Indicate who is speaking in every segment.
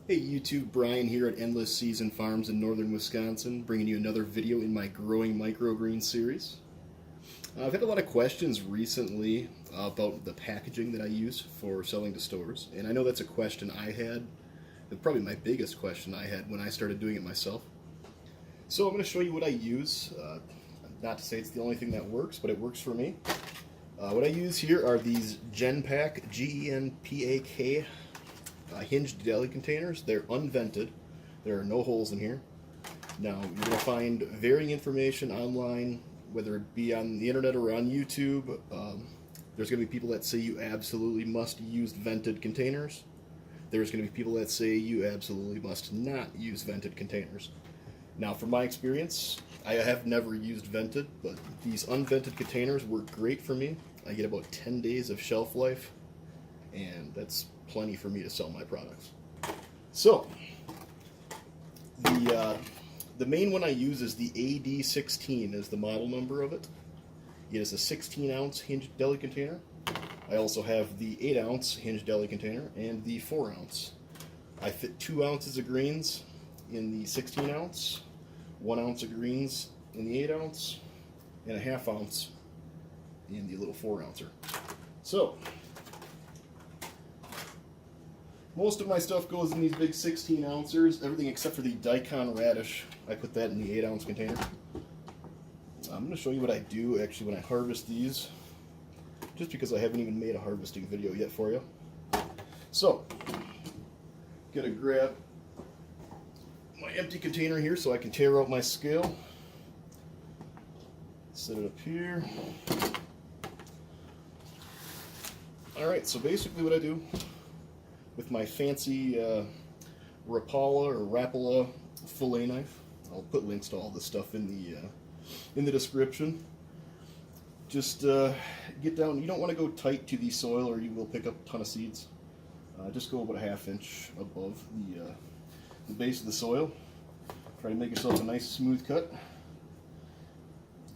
Speaker 1: Hey YouTube, Brian here at Endless Season Farms in northern Wisconsin, bringing you another video in my Growing Microgreens series. I've had a lot of questions recently about the packaging that I use for selling to stores, and I know that's a question I had, probably my biggest question I had when I started doing it myself. So I'm going to show you what I use. Not to say it's the only thing that works, but it works for me. What I use here are these Genpak, Genpak hinged deli containers. They're unvented. There are no holes in here. Now, you're going to find varying information online, whether it be on the internet or on YouTube. There's going to be people that say you absolutely must use vented containers. There's going to be people that say you absolutely must not use vented containers. Now, from my experience, I have never used vented, but these unvented containers work great for me. I get about 10 days of shelf life, and that's plenty for me to sell my products. So, the main one I use is the AD16 is the model number of it. It is a 16-ounce hinged deli container. I also have the 8-ounce hinged deli container and the 4-ounce. I fit 2 ounces of greens in the 16-ounce, 1 ounce of greens in the 8-ounce, and a ½ ounce in the little 4-ouncer. So, most of my stuff goes in these big 16-ouncers, everything except for the daikon radish. I put that in the 8-ounce container. I'm going to show you what I do actually when I harvest these, just because I haven't even made a harvesting video yet for you. So, gonna grab my empty container here so I can tear out my scale. Set it up here. Alright, so basically what I do with my fancy Rapala or Rapala fillet knife, I'll put links to all this stuff in the description. Just get down. You don't want to go tight to the soil, or you will pick up a ton of seeds. Just go about a ½ inch above the base of the soil. Try to make yourself a nice smooth cut.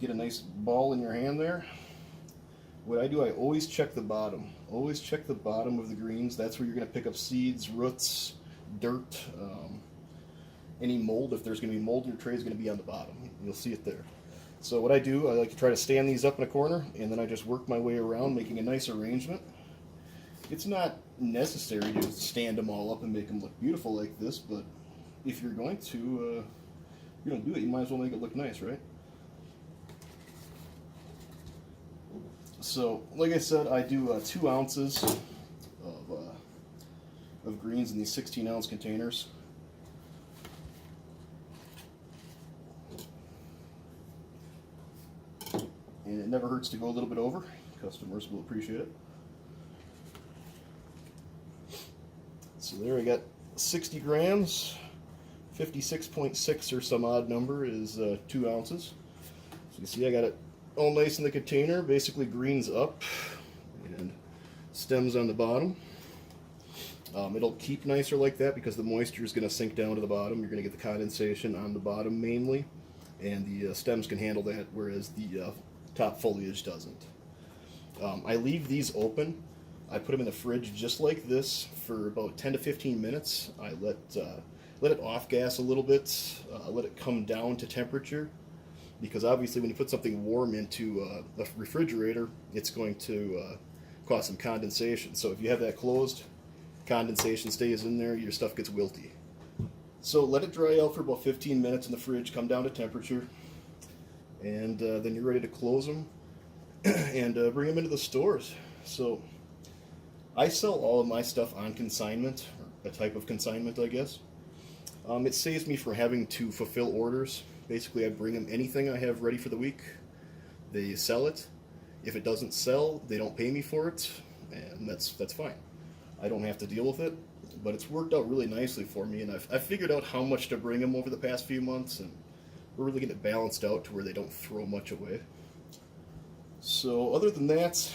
Speaker 1: Get a nice ball in your hand there. What I do, I always check the bottom. Always check the bottom of the greens. That's where you're going to pick up seeds, roots, dirt, any mold. If there's going to be mold in your tray, is going to be on the bottom. You'll see it there. So what I do, I like to try to stand these up in a corner, and then I just work my way around, making a nice arrangement. It's not necessary to stand them all up and make them look beautiful like this, but if you're going to do it, you might as well make it look nice, right? So, like I said, I do 2 ounces of greens in these 16-ounce containers. And it never hurts to go a little bit over. Customers will appreciate it. So there I got 60 grams. 56.6 or some odd number is 2 ounces. So you see I got it all nice in the container, basically greens up and stems on the bottom. It'll keep nicer like that because the moisture is going to sink down to the bottom. You're going to get the condensation on the bottom mainly, and the stems can handle that, whereas the top foliage doesn't. I leave these open. I put them in the fridge just like this for about 10 to 15 minutes. I let it off gas a little bit, let it come down to temperature, because obviously when you put something warm into a refrigerator, it's going to cause some condensation. So if you have that closed, condensation stays in there, your stuff gets wilty. So let it dry out for about 15 minutes in the fridge, come down to temperature, and then you're ready to close them and bring them into the stores. So I sell all of my stuff on consignment, or a type of consignment, I guess. It saves me from having to fulfill orders. Basically, I bring them anything I have ready for the week. They sell it. If it doesn't sell, they don't pay me for it, and that's fine. I don't have to deal with it, but it's worked out really nicely for me, and I've figured out how much to bring them over the past few months, and we're really getting it balanced out to where they don't throw much away. So other than that,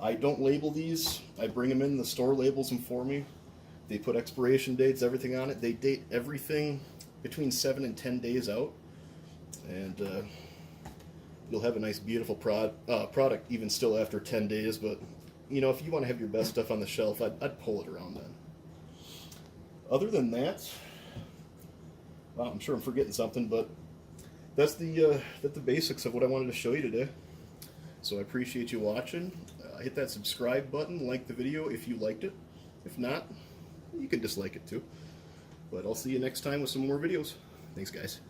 Speaker 1: I don't label these. I bring them in, the store labels them for me. They put expiration dates, everything on it. They date everything between 7 and 10 days out, and you'll have a nice, beautiful product even still after 10 days. But you know, if you want to have your best stuff on the shelf, I'd pull it around then. Other than that, well, I'm sure I'm forgetting something, but that's the basics of what I wanted to show you today. So I appreciate you watching. Hit that subscribe button, like the video if you liked it. If not, you can dislike it too. But I'll see you next time with some more videos. Thanks, guys.